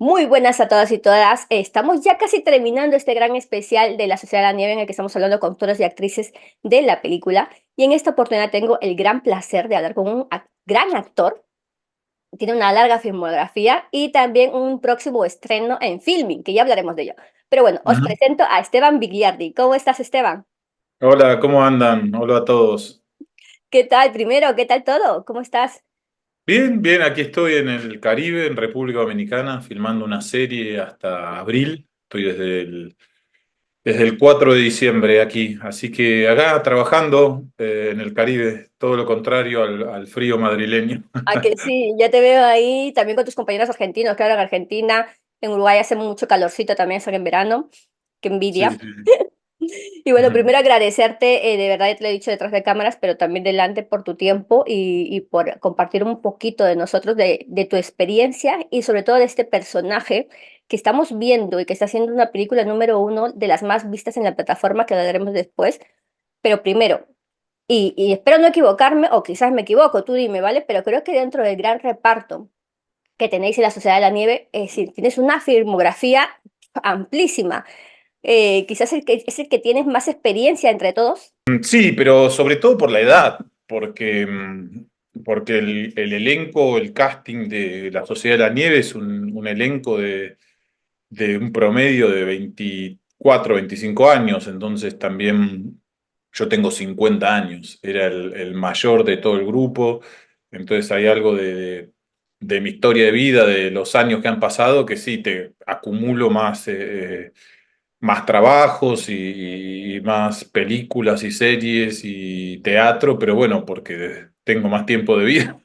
Muy buenas a todas y todas. Estamos ya casi terminando este gran especial de la Sociedad de la Nieve en el que estamos hablando con actores y actrices de la película. Y en esta oportunidad tengo el gran placer de hablar con un gran actor. Tiene una larga filmografía y también un próximo estreno en filming, que ya hablaremos de ello. Pero bueno, os Ujú. presento a Esteban Vigliardi. ¿Cómo estás, Esteban? Hola, ¿cómo andan? Hola a todos. ¿Qué tal? Primero, ¿qué tal todo? ¿Cómo estás? Bien, bien, aquí estoy en el Caribe, en República Dominicana, filmando una serie hasta abril. Estoy desde el 4 de diciembre aquí, así que acá trabajando en el Caribe, todo lo contrario al frío madrileño. Ah, que sí, ya te veo ahí también con tus compañeros argentinos, claro, en Argentina, en Uruguay hace mucho calorcito también, es en verano. Qué Sí, envidia. sí, sí. Y bueno, primero agradecerte, de verdad ya te lo he dicho detrás de cámaras, pero también delante por tu tiempo y por compartir un poquito de nosotros, de tu experiencia y sobre todo de este personaje que estamos viendo y que está haciendo una película número uno de las más vistas en la plataforma que hablaremos después. Pero primero, y espero no equivocarme, o quizás me equivoco, tú dime, ¿vale? Pero creo que dentro del gran reparto que tenéis en la Sociedad de la Nieve, es decir, tienes una filmografía amplísima. Quizás es el que tienes más experiencia entre todos. Sí, pero sobre todo por la edad, porque el elenco, el casting de La Sociedad de la Nieve es un elenco de un promedio de 24, 25 años, entonces también yo tengo 50 años, era el mayor de todo el grupo, entonces hay algo de mi historia de vida, de los años que han pasado, que sí, te acumulo más trabajos y más películas y series y teatro, pero bueno, porque tengo más tiempo de vida.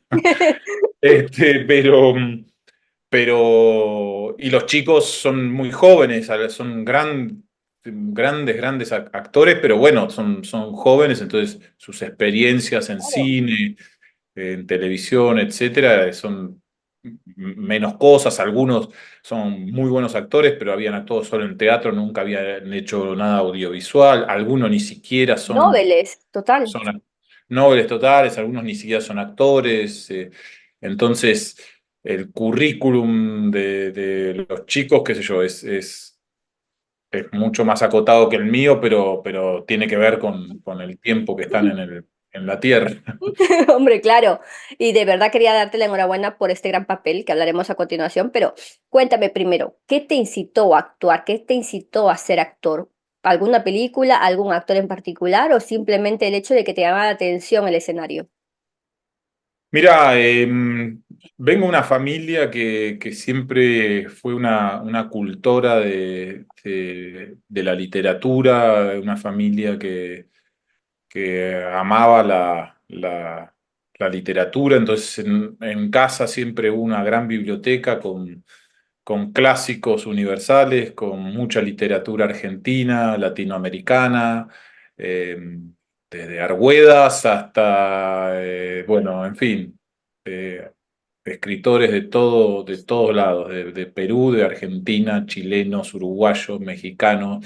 Pero, y los chicos son muy jóvenes, son grandes actores, pero bueno, son jóvenes, entonces sus experiencias en Claro. cine, en televisión, etcétera, son menos cosas. Algunos son muy buenos actores, pero habían actuado solo en teatro, nunca habían hecho nada audiovisual. Algunos ni siquiera Noveles, total. son nobles totales, algunos ni siquiera son actores. Entonces, el currículum de los chicos, qué sé yo, es mucho más acotado que el mío, pero tiene que ver con el tiempo que están en la Tierra. Hombre, claro. Y de verdad quería darte la enhorabuena por este gran papel que hablaremos a continuación, pero cuéntame primero, ¿qué te incitó a actuar? ¿Qué te incitó a ser actor? ¿Alguna película, algún actor en particular o simplemente el hecho de que te llamaba la atención el escenario? Mira, vengo de una familia que siempre fue una cultora de la literatura, una familia que amaba la literatura, entonces en casa siempre hubo una gran biblioteca con clásicos universales, con mucha literatura argentina, latinoamericana, eh, desde Argüedas hasta, bueno, en fin, eh, escritores de todos lados, de Perú, de Argentina, chilenos, uruguayos, mexicanos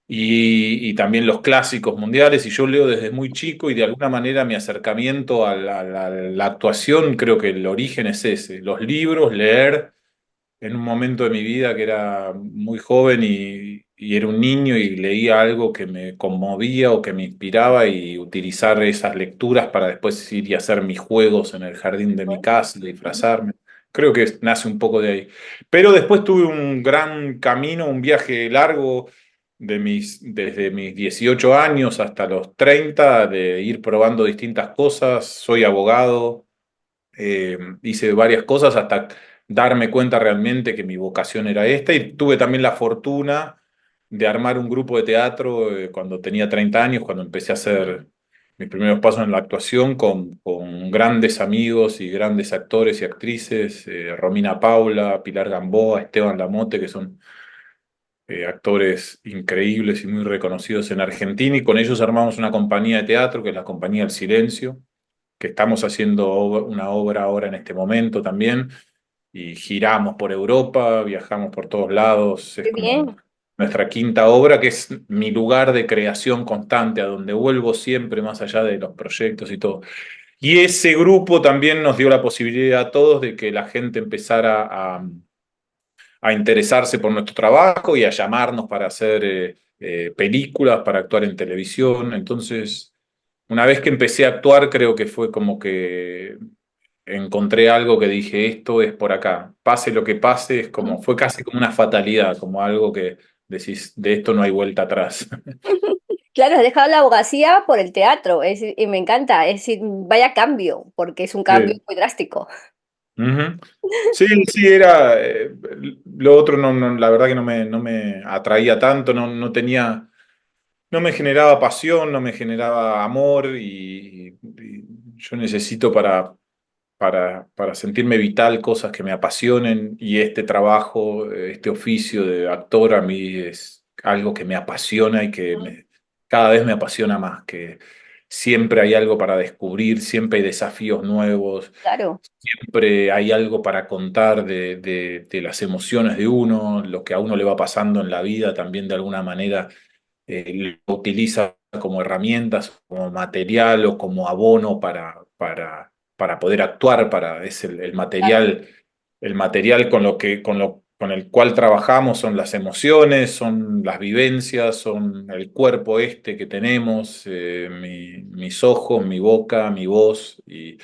y también los clásicos mundiales, y yo leo desde muy chico y de alguna manera mi acercamiento a la actuación, creo que el origen es ese, los libros, leer en un momento de mi vida que era muy joven y era un niño y leía algo que me conmovía o que me inspiraba y utilizar esas lecturas para después ir y hacer mis juegos en el jardín de mi casa, disfrazarme. Creo que nace un poco de ahí. Pero después tuve un gran camino, un viaje largo desde mis 18 años hasta los 30 de ir probando distintas cosas. Soy abogado, hice varias cosas hasta darme cuenta realmente que mi vocación era esta y tuve también la fortuna de armar un grupo de teatro cuando tenía 30 años, cuando empecé a hacer mis primeros pasos en la actuación con grandes amigos y grandes actores y actrices, Romina Paula, Pilar Gamboa, Esteban Lamote, que son actores increíbles y muy reconocidos en Argentina, y con ellos armamos una compañía de teatro que es la Compañía del Silencio, que estamos haciendo una obra ahora en este momento también, y giramos por Europa, viajamos por todos lados, es Qué como bien. nuestra quinta obra, que es mi lugar de creación constante, a donde vuelvo siempre más allá de los proyectos y todo. Y ese grupo también nos dio la posibilidad a todos de que la gente empezara a interesarse por nuestro trabajo y a llamarnos para hacer películas, para actuar en televisión. Entonces, una vez que empecé a actuar, creo que fue como que encontré algo que dije, esto es por acá. Pase lo que pase, es como, fue casi como una fatalidad, como algo que decís, de esto no hay vuelta atrás. Claro, has dejado la abogacía por el teatro, y me encanta, es decir, vaya cambio, porque es un cambio Sí. muy drástico. Ujú. Sí, sí, era. Lo otro la verdad que no me atraía tanto, no tenía, no me generaba pasión, no me generaba amor y yo necesito para sentirme vital cosas que me apasionen y este trabajo, este oficio de actor a mí es algo que me apasiona y cada vez me apasiona más, que siempre hay algo para descubrir, siempre hay desafíos nuevos. Claro, Siempre hay algo para contar de las emociones de uno, lo que a uno le va pasando en la vida, también de alguna manera lo utiliza como herramientas, como material o como abono para poder actuar, es claro. el material con con el cual trabajamos, son las emociones, son las vivencias, son el cuerpo este que tenemos, mis ojos, mi boca, mi voz y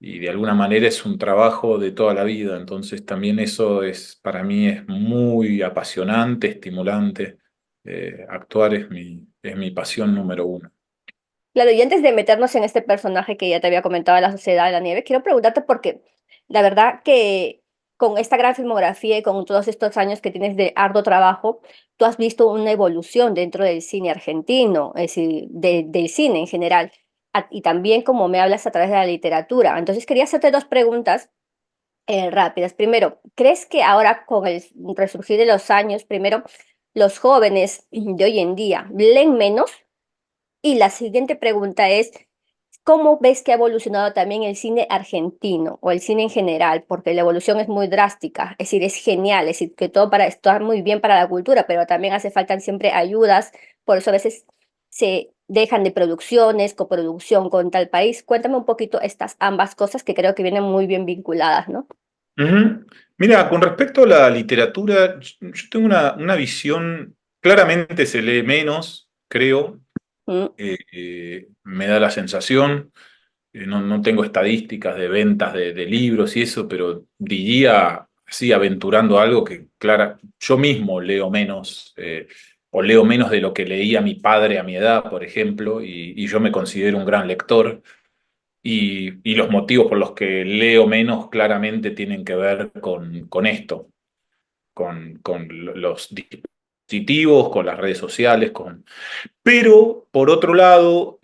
de alguna manera es un trabajo de toda la vida, entonces también eso es, para mí es muy apasionante, estimulante. Actuar es mi pasión número uno. Claro, y antes de meternos en este personaje que ya te había comentado, La Sociedad de la Nieve, quiero preguntarte porque la verdad que con esta gran filmografía y con todos estos años que tienes de arduo trabajo, tú has visto una evolución dentro del cine argentino, es decir, del cine en general, y también como me hablas a través de la literatura. Entonces quería hacerte dos preguntas rápidas. Primero, ¿crees que ahora con el resurgir de los años, primero, los jóvenes de hoy en día leen menos? Y la siguiente pregunta es, ¿cómo ves que ha evolucionado también el cine argentino o el cine en general? Porque la evolución es muy drástica, es decir, es genial, es decir, que todo para estar muy bien para la cultura, pero también hace falta siempre ayudas, por eso a veces se dejan de producciones, coproducción con tal país. Cuéntame un poquito estas ambas cosas que creo que vienen muy bien vinculadas, ¿no? Ujú. Mira, con respecto a la literatura, yo tengo una visión, claramente se lee menos, creo, Mm, me da la sensación. No tengo estadísticas de ventas de libros y eso, pero diría, así aventurando algo que, clara, yo mismo leo menos, o leo menos de lo que leía mi padre a mi edad, por ejemplo, y yo me considero un gran lector, y los motivos por los que leo menos claramente tienen que ver con esto, con los dispositivos, con las redes sociales, pero, por otro lado,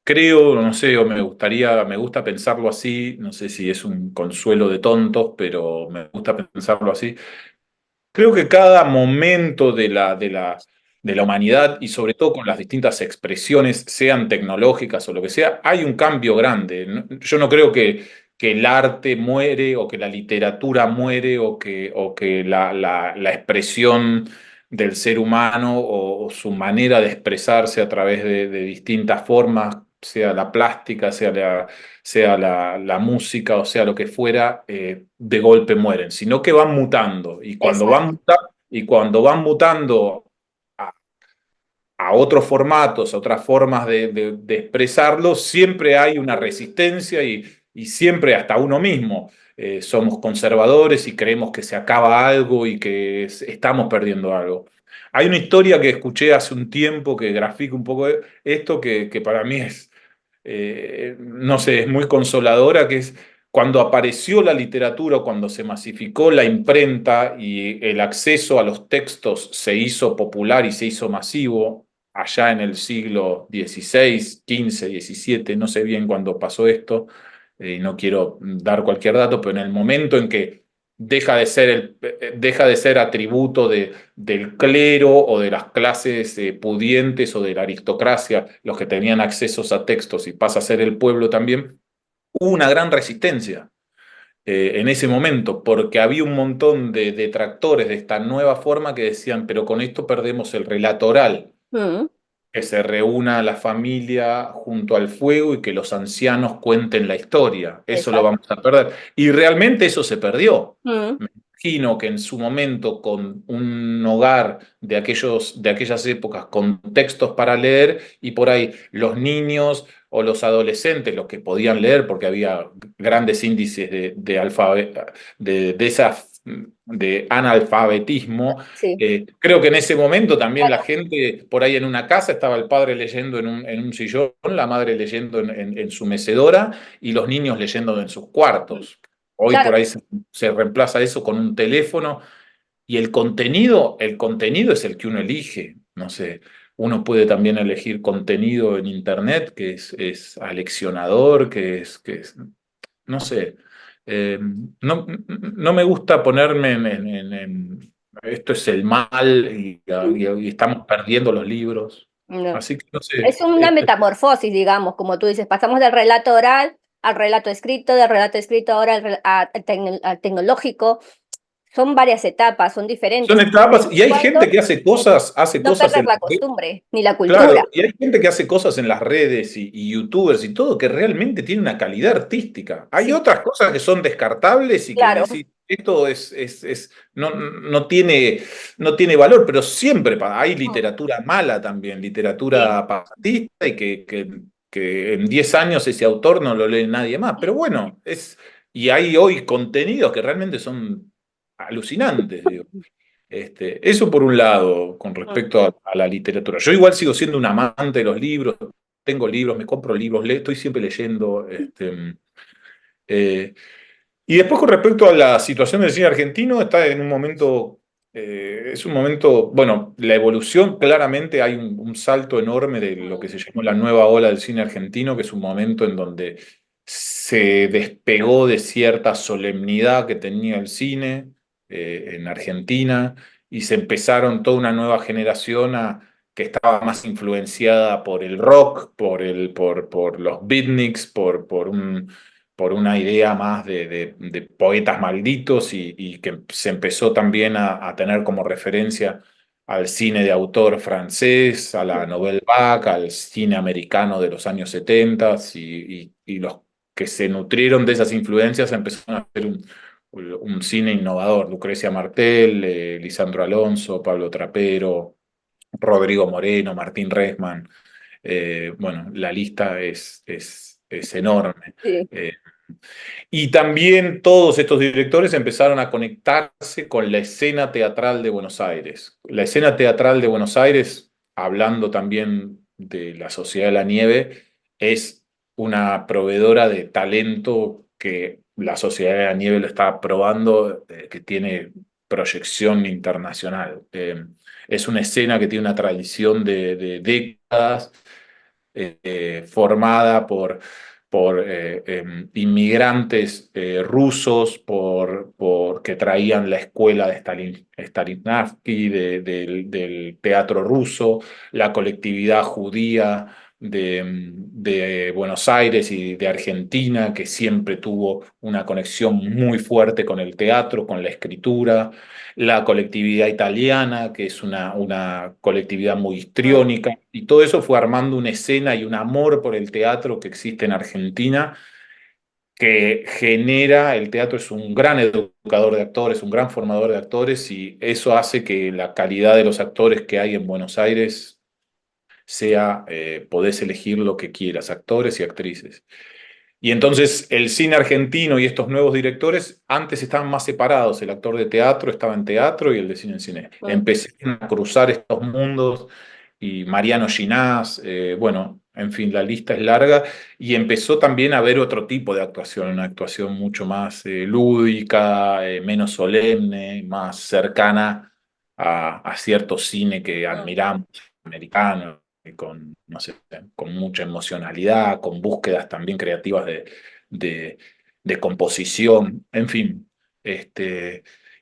creo, no sé, me gusta pensarlo así, no sé si es un consuelo de tontos, pero me gusta pensarlo así. Creo que cada momento de la humanidad y sobre todo con las distintas expresiones, sean tecnológicas o lo que sea, hay un cambio grande. Yo no creo que el arte muere o que la literatura muere o que la expresión del ser humano o su manera de expresarse a través de distintas formas, sea la plástica, sea la música o sea lo que fuera, de golpe mueren, sino que van mutando. exacto, Y cuando van mutando a, a otros formatos, a otras formas de expresarlo, siempre hay una resistencia y siempre hasta uno mismo. Somos conservadores y creemos que se acaba algo y que estamos perdiendo algo. Hay una historia que escuché hace un tiempo que grafica un poco esto, que para mí es, no sé, es muy consoladora, que es cuando apareció la literatura, cuando se masificó la imprenta y el acceso a los textos se hizo popular y se hizo masivo, allá en el siglo XVI, XV, XVII, no sé bien cuándo pasó esto, y no quiero dar cualquier dato, pero en el momento en que deja de ser atributo del clero o de las clases pudientes o de la aristocracia, los que tenían accesos a textos y pasa a ser el pueblo también, hubo una gran resistencia en ese momento, porque había un montón de detractores de esta nueva forma que decían, pero con esto perdemos el relato oral, mm, que se reúna la familia junto al fuego y que los ancianos cuenten la historia, eso lo exacto. vamos a perder. Y realmente eso se perdió. Mm, imagino que en su momento, con un hogar de aquellas épocas, con textos para leer, y por ahí los niños o los adolescentes, los que podían leer, porque había grandes índices de esas, de analfabetismo. Sí, Creo que en ese momento también la claro, gente, por ahí en una casa, estaba el padre leyendo en un sillón, la madre leyendo en su mecedora y los niños leyendo en sus cuartos. Hoy claro. por ahí se reemplaza eso con un teléfono y el contenido es el que uno elige. No sé, uno puede también elegir contenido en internet es aleccionador, no sé. No, no me gusta ponerme esto es el mal y estamos perdiendo los libros. No. Así que no sé. Es una metamorfosis, digamos, como tú dices, pasamos del relato oral al relato escrito, del relato escrito ahora al tecnológico. Son varias etapas, son Son diferentes. etapas Siempre y y hay gente cuando que hace no cosas perder en la las redes. costumbre ni la cultura. Claro, y hay gente que hace cosas en las redes y youtubers y todo que realmente tiene una calidad artística. Hay Sí, otras cosas que son descartables y que claro. decís, esto no tiene valor, pero siempre hay Mm, literatura mala también, sí, literatura pasatista y que en 10 años ese autor no lo lee nadie más. Pero bueno, y hay hoy contenidos que realmente son alucinantes, digo. Eso por un lado, con mm, respecto a la literatura. Yo igual sigo siendo un amante de los libros, tengo libros, me compro libros, estoy siempre leyendo. Eh, y después con respecto a la situación del cine argentino, está en un momento, es un momento, bueno, la evolución, claramente hay un salto enorme de lo que mm, se llamó la nueva ola del cine argentino, que es un momento en donde se despegó de cierta solemnidad que tenía el cine en Argentina y se empezaron toda una nueva generación que estaba más influenciada por el rock, por los beatniks, por una idea más de poetas malditos y que se empezó también a tener como referencia al cine de autor francés, a la mm, Nouvelle Vague, al cine americano de los años 70 y los que se nutrieron de esas influencias empezaron a hacer un cine innovador. Lucrecia Martel, Lisandro Alonso, Pablo Trapero, Rodrigo Moreno, Martín Resman. Bueno, la lista es enorme. sí. Eh, y también todos estos directores empezaron a conectarse con la escena teatral de Buenos Aires. La escena teatral de Buenos Aires, hablando también de la Sociedad de la Nieve, es una proveedora de talento que la Sociedad de la Nieve lo está probando, que tiene proyección internacional. Es una escena que tiene una tradición de décadas formada por inmigrantes rusos, que traían la escuela de Stanislavski, del teatro ruso, la colectividad judía de Buenos Aires y de Argentina, que siempre tuvo una conexión muy fuerte con el teatro, con la escritura, la colectividad italiana, que es una colectividad muy Mm, histriónica, y todo eso fue armando una escena y un amor por el teatro que existe en Argentina, que genera, el teatro es un gran educador de actores, un gran formador de actores, y eso hace que la calidad de los actores que hay en Buenos Aires sea, podés elegir lo que quieras, actores y actrices. Y entonces el cine argentino y estos nuevos directores antes estaban más separados. El actor de teatro estaba en teatro y el de cine en cine. mm, Empezaron a cruzar estos mundos y Mariano Ginás, bueno, en fin, la lista es larga. Y empezó también a haber otro tipo de actuación, una actuación mucho más lúdica, menos solemne, más cercana a cierto cine que mm. admiramos, americano con, no sé, con mucha emocionalidad, con búsquedas también creativas de, de composición, en fin.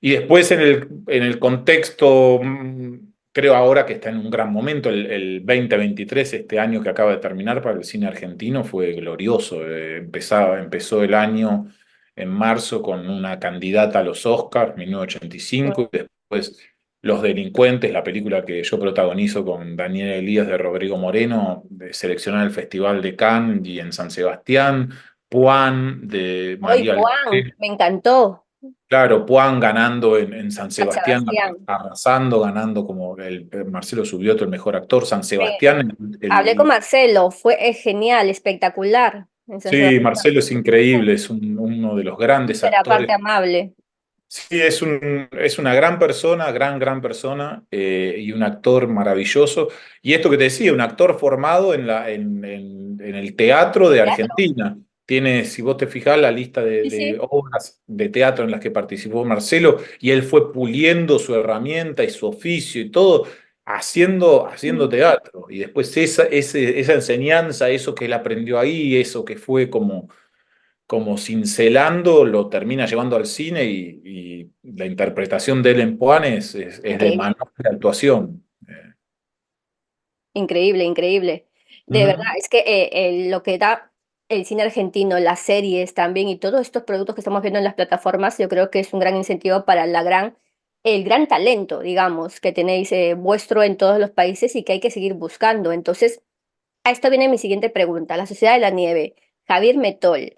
Y después en el contexto, creo ahora que está en un gran momento, el 2023, este año que acaba de terminar para el cine argentino, fue glorioso. Empezó el año en marzo con una candidata a los Oscars, 1985, y después los Delincuentes, la película que yo protagonizo con Daniel Elías de Rodrigo Moreno, seleccionada en el Festival de Cannes y en San Sebastián, Puan de Hoy, María Juan, Leche, me encantó. Claro, Puan ganando en San San Sebastián, Sebastián. arrasando, ganando como Marcelo Subioto, el mejor actor. San Eh, Sebastián, Hablé con Marcelo, fue genial, espectacular en San sí, Sebastián. Marcelo es increíble, es uno de los grandes Súper aparte actores. amable. Sí, es una gran persona, gran persona, y un actor maravilloso. Y esto que te decía, un actor formado en el teatro de Teatro. Argentina. Tiene, si vos te fijás, la lista Sí, de sí. obras de teatro en las que participó Marcelo, y él fue puliendo su herramienta y su oficio y todo, haciendo Mm, teatro. Y después esa enseñanza, eso que él aprendió ahí, eso que fue como cincelando, lo termina llevando al cine y la interpretación de él en Puan es de increíble. manual de actuación. Increíble, increíble. De verdad, Ujú. es que lo que da el cine argentino, las series también y todos estos productos que estamos viendo en las plataformas, yo creo que es un gran incentivo para el gran talento, digamos, que tenéis vuestro en todos los países y que hay que seguir buscando. Entonces, a esto viene mi siguiente pregunta. La Sociedad de la Nieve, Javier Metol.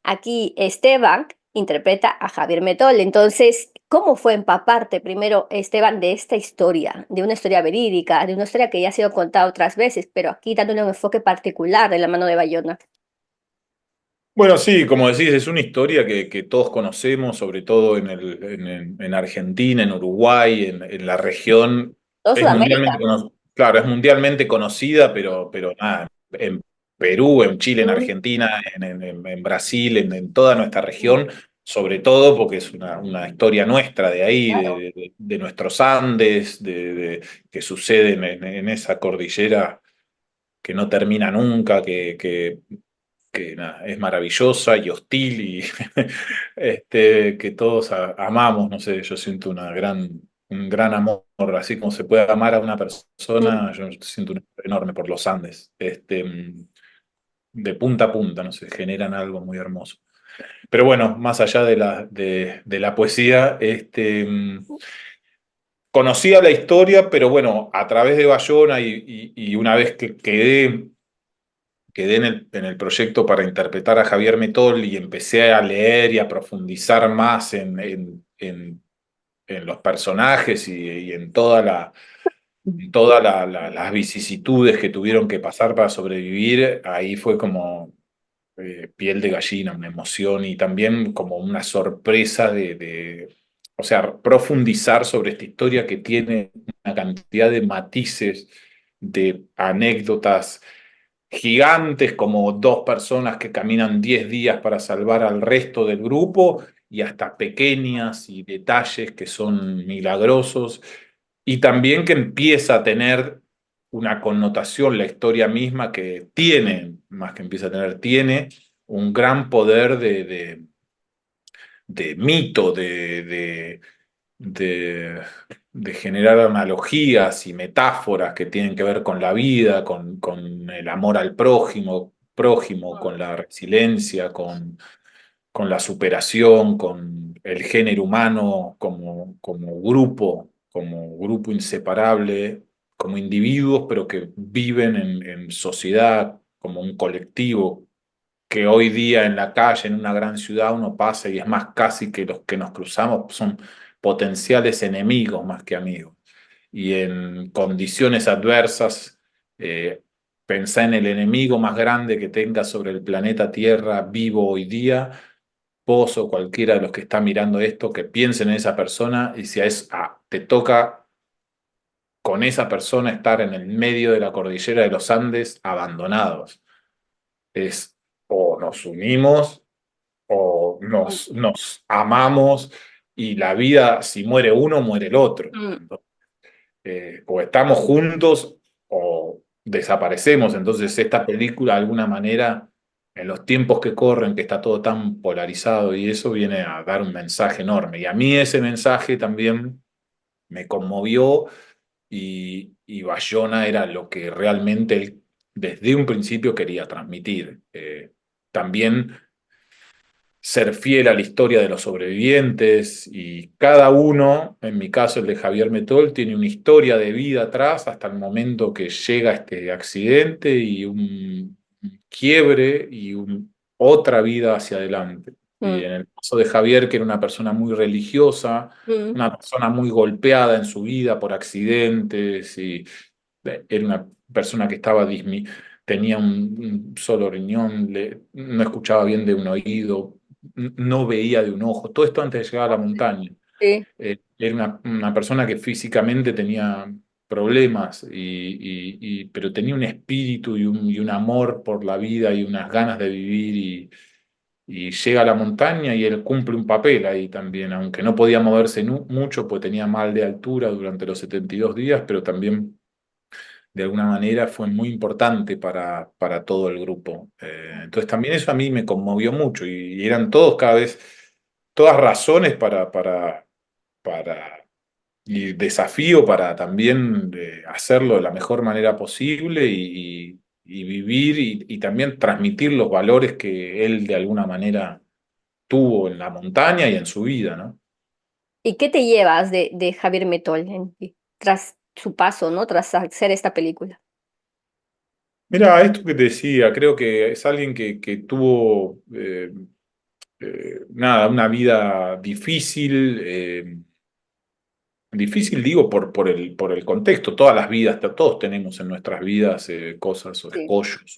Aquí Esteban interpreta a Javier Metol. Entonces, ¿cómo fue empaparte primero, Esteban, de esta historia, de una historia verídica, de una historia que ya ha sido contada otras veces, pero aquí dándole un enfoque particular de la mano de Bayona? Bueno, sí, como decís, es una historia que todos conocemos, sobre todo en Argentina, en Uruguay, en la región. Todo Es Sudamérica. mundialmente claro, es mundialmente conocida, pero nada, en Perú, en Chile, en Mm, Argentina, en Brasil, en toda nuestra mm, región, sobre todo porque es una historia nuestra de ahí, claro. de nuestros Andes, que sucede en esa cordillera que no termina nunca, que nada, es maravillosa y hostil y que todos amamos, no sé, yo siento un gran amor, así como se puede amar a una Mm, persona, yo siento un amor enorme por los Andes, de punta a punta, no sé, generan algo muy hermoso. Pero bueno, más allá de la poesía, conocía la historia, pero bueno, a través de Bayona y una vez que quedé en el proyecto para interpretar a Javier Metol y empecé a leer y a profundizar más en los personajes y en las vicisitudes que tuvieron que pasar para sobrevivir, ahí fue como piel de gallina, una emoción y también como una sorpresa o sea, profundizar sobre esta historia que tiene una cantidad de matices, de anécdotas gigantes como dos personas que caminan 10 días para salvar al resto del grupo y hasta pequeñas y detalles que son milagrosos y también que empieza a tener una connotación la historia misma que tiene, más que empieza a tener, tiene un gran poder de mito, de, de generar analogías y metáforas que tienen que ver con la vida, con el amor al prójimo, con la resiliencia, con la superación, con el género humano como grupo inseparable, como individuos, pero que viven en sociedad, como un colectivo que hoy día en la calle, en una gran ciudad, uno pasa y es más casi que los que nos cruzamos son potenciales enemigos más que amigos. Y en condiciones adversas, pensá en el enemigo más grande que tenga sobre el planeta Tierra vivo hoy día, vos o cualquiera de los que está mirando esto, que piensen en esa persona y si te toca con esa persona estar en el medio de la cordillera de los Andes abandonados. Es o nos unimos o nos amamos y la vida, si muere uno, muere el otro. mm, Entonces, o estamos juntos o desaparecemos. Entonces, esta película, de alguna manera, en los tiempos que corren, que está todo tan polarizado y eso viene a dar un mensaje enorme. Y a mí ese mensaje también me conmovió y Bayona era lo que realmente él desde un principio quería transmitir. También ser fiel a la historia de los sobrevivientes y cada uno, en mi caso el de Javier Metol, tiene una historia de vida atrás hasta el momento que llega este accidente y un quiebre y otra vida hacia adelante. Y mm, en el caso de Javier, que era una persona muy religiosa, mm, una persona muy golpeada en su vida por accidentes, y era una persona que tenía un solo riñón, no escuchaba bien de un oído, no veía de un ojo, todo esto antes de llegar a la montaña. sí. Era una persona que físicamente tenía problemas, pero tenía un espíritu y un amor por la vida y unas ganas de vivir, y llega a la montaña y él cumple un papel ahí también, aunque no podía moverse mucho, pues tenía mal de altura durante los 72 días, pero también de alguna manera fue muy importante para todo el grupo. Entonces también eso a mí me conmovió mucho, y eran todos cada vez, todas razones para y desafío para también hacerlo de la mejor manera posible, y vivir, y también transmitir los valores que él de alguna manera tuvo en la montaña y en su vida, ¿no? ¿Y qué te llevas de Javier Metol tras su paso, ¿no? Tras hacer esta película. Mira, esto que te decía, creo que es alguien que tuvo, nada, una vida difícil. Difícil digo por el contexto, todas las vidas, todos tenemos en nuestras vidas cosas o Sí. escollos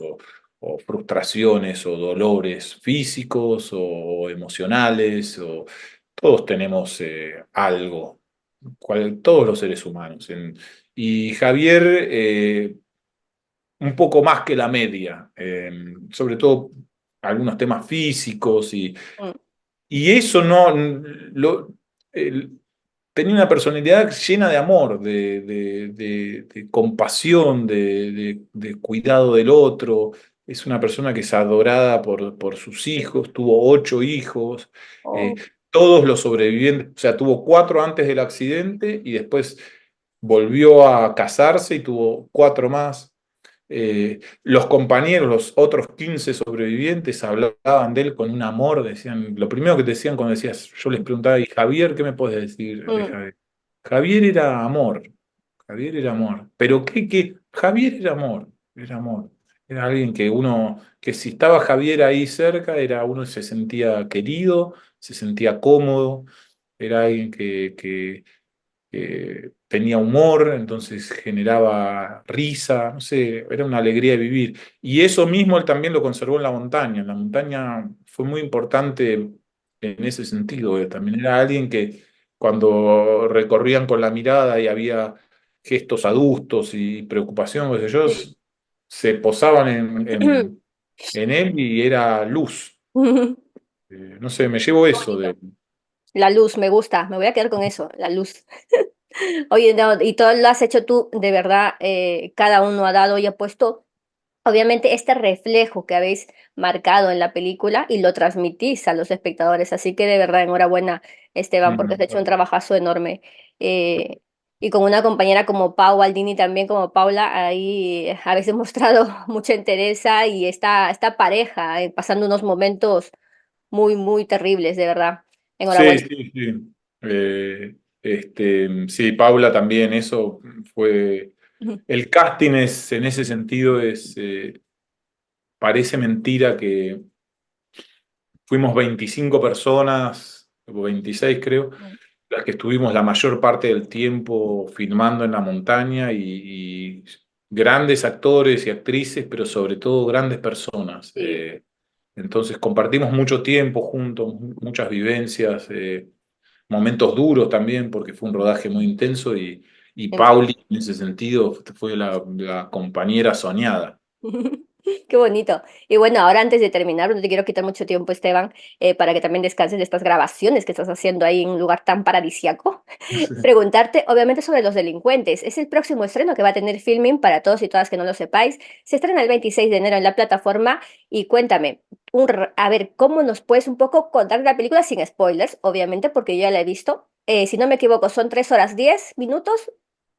o frustraciones o dolores físicos o emocionales, todos tenemos algo, todos los seres humanos. Y Javier, un poco más que la media, sobre todo algunos temas físicos, Mm, y eso no lo, tenía una personalidad llena de amor, de compasión, de cuidado del otro. Es una persona que es adorada por sus hijos, tuvo 8 hijos, eh, oh, todos los sobrevivientes, o sea, tuvo 4 antes del accidente y después volvió a casarse y tuvo 4 más. Los compañeros, los otros 15 sobrevivientes, hablaban de él con un amor, decían, lo primero que te decían cuando decías, yo les preguntaba, ¿y Javier, qué me puedes decir de mm, Javier? Javier era amor, Javier era amor, pero Javier era amor, era alguien que si estaba Javier ahí cerca, uno se sentía querido, se sentía cómodo, era alguien que tenía humor, entonces generaba risa, no sé, era una alegría de vivir. Y eso mismo él también lo conservó en la montaña. En la montaña fue muy importante en ese sentido. También era alguien que cuando recorrían con la mirada y había gestos adustos y preocupación, qué sé yo, sí. se posaban en él y era luz. No sé, me llevo Qué eso de... bonito. La luz, me gusta, me voy a quedar con eso, la luz. Oye, no, y todo lo has hecho tú, de verdad, cada uno ha dado y ha puesto, obviamente, este reflejo que habéis marcado en la película y lo transmitís a los espectadores. Así que de verdad, enhorabuena, Esteban, porque has hecho un trabajazo enorme. Eh, y con una compañera como Pau Baldini, también como Paula, ahí habéis demostrado mucha entereza y esta pareja, pasando unos momentos muy, muy terribles, de verdad. Sí, Enhorabuena. sí, sí. Sí, Paula también, eso fue. El casting en ese sentido parece mentira que fuimos 25 personas, o 26 creo, las que estuvimos la mayor parte del tiempo filmando en la montaña, y grandes actores y actrices, pero sobre todo grandes personas. Sí. Entonces compartimos mucho tiempo juntos, muchas vivencias. Momentos duros también, porque fue un rodaje muy intenso, y Pauli en ese sentido fue la compañera soñada. Qué bonito. Y bueno, ahora antes de terminar, no te quiero quitar mucho tiempo, Esteban, para que también descanses de estas grabaciones que estás haciendo ahí en un lugar tan paradisiaco. Preguntarte, obviamente, sobre Los Delincuentes. Es el próximo estreno que va a tener Filming para todos y todas que no lo sepáis. Se estrena el 26 de enero en la plataforma. Y cuéntame, a ver, ¿cómo nos puedes un poco contar la película sin spoilers? Obviamente, porque yo ya la he visto. Si no me equivoco, son 3 horas 10 minutos.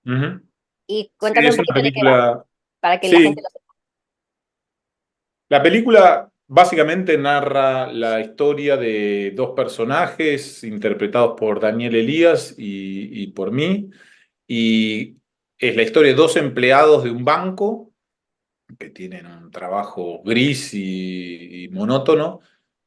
Ujú. Y Sí, cuéntame un es una poquito de qué va, película. para que la gente Sí, lo sepa. la película básicamente narra la historia de dos personajes interpretados por Daniel Elías y por mí, y es la historia de dos empleados de un banco que tienen un trabajo gris y monótono,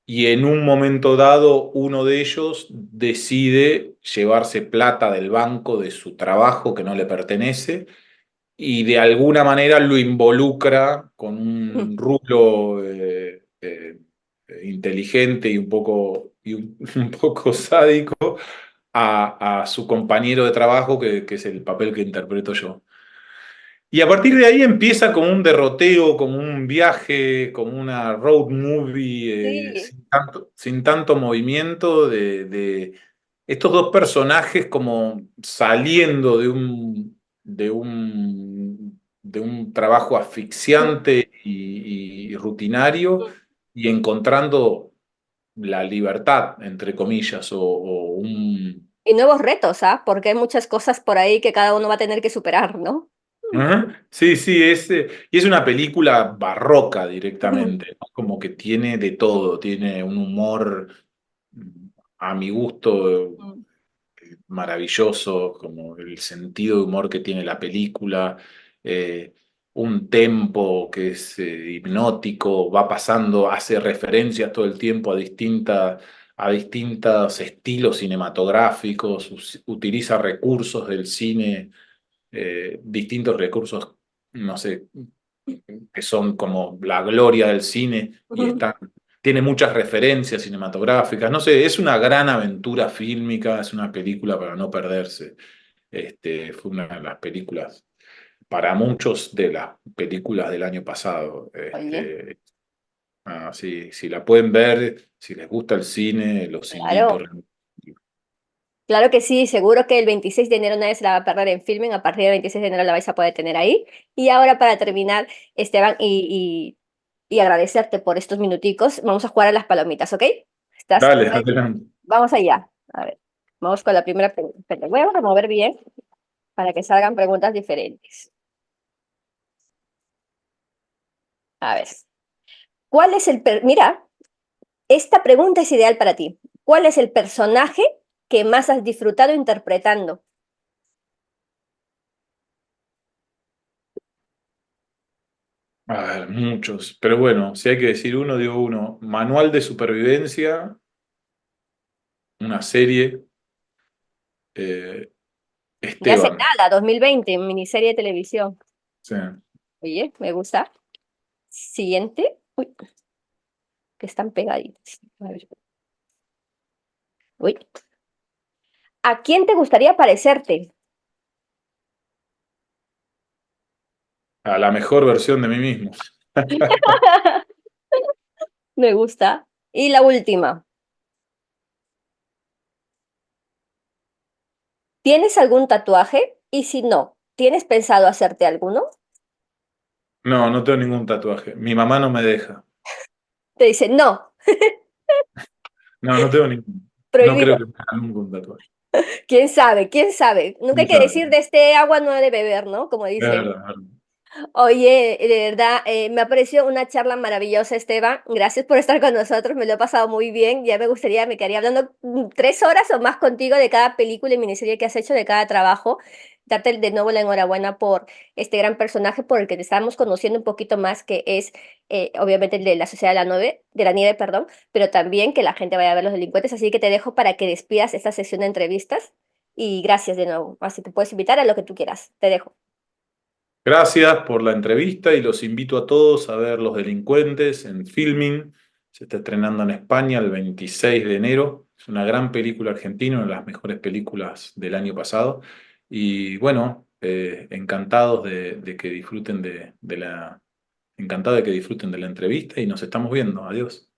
y en un momento dado uno de ellos decide llevarse plata del banco de su trabajo que no le pertenece y de alguna manera lo involucra con un rublo inteligente y un poco sádico a su compañero de trabajo, que es el papel que interpreto yo. Y a partir de ahí empieza como un derroteo, como un viaje, como una road movie, Sí. sin tanto movimiento de estos dos personajes como saliendo de un trabajo asfixiante y rutinario y encontrando la libertad, entre comillas, o un... Y nuevos retos, ¿ah? Porque hay muchas cosas por ahí que cada uno va a tener que superar, ¿no? Ajá. Sí, sí, y es una película barroca directamente, ¿no? Como que tiene de todo, tiene un humor a mi gusto maravilloso, como el sentido de humor que tiene la película, eh, un tempo que es hipnótico, va pasando, hace referencias todo el tiempo a distintos estilos cinematográficos, utiliza recursos del cine, distintos recursos, no sé, que son como la gloria del cine y tiene muchas referencias cinematográficas. No sé, es una gran aventura fílmica, es una película para no perderse. Fue una de las películas, para muchos de las películas del año pasado. Oye, Si la pueden ver, si les gusta el cine, los invito. claro. Claro que sí, seguro que el 26 de enero nadie se la va a perder en Filming. A partir del 26 de enero la vais a poder tener ahí. Y ahora para terminar, Esteban, y agradecerte por estos minuticos, vamos a jugar a las palomitas, ¿ok? ¿Estás? Dale, adelante. Vamos allá. A ver, vamos con la primera pregunta. Espérate, voy a remover bien para que salgan preguntas diferentes. A ver, Mira, esta pregunta es ideal para ti. ¿Cuál es el personaje que más has disfrutado interpretando? A ver, muchos. Pero bueno, si hay que decir uno, digo uno. Manual de supervivencia, una serie. eh, Ya hace Esteban. nada, 2020, miniserie de televisión. Sí. Oye, me gusta. Siguiente. Uy, que están pegaditos. A ver. Uy. ¿A quién te gustaría parecerte? A la mejor versión de mí mismo. Me gusta. Y la última. ¿Tienes algún tatuaje? Y si no, ¿tienes pensado hacerte alguno? No, no tengo ningún tatuaje. Mi mamá no me deja. Te dice, no, No, no tengo ningún. No creo prohibido. que me haga nunca un tatuaje. ¿Quién sabe? ¿Quién sabe? Nunca hay ¿Quién que sabe? decir de este agua no he de beber, ¿no? Como Es dicen. verdad, es verdad. Oye, de verdad, me ha parecido una charla maravillosa, Esteban. Gracias por estar con nosotros, me lo he pasado muy bien. Ya me quedaría hablando 3 horas o más contigo de cada película y miniserie que has hecho, de cada trabajo. Darte de nuevo la enhorabuena por este gran personaje por el que te estamos conociendo un poquito más, que es obviamente el de la Sociedad de la Nieve, perdón, pero también que la gente vaya a ver Los Delincuentes. Así que te dejo para que despidas esta sesión de entrevistas y gracias de nuevo. Así te puedes invitar a lo que tú quieras. Te dejo. Gracias por la entrevista y los invito a todos a ver Los Delincuentes en Filming. Se está estrenando en España el 26 de enero. Es una gran película argentina, una de las mejores películas del año pasado. Y bueno, encantados de que disfruten encantado de que disfruten de la entrevista y nos estamos viendo. Adiós.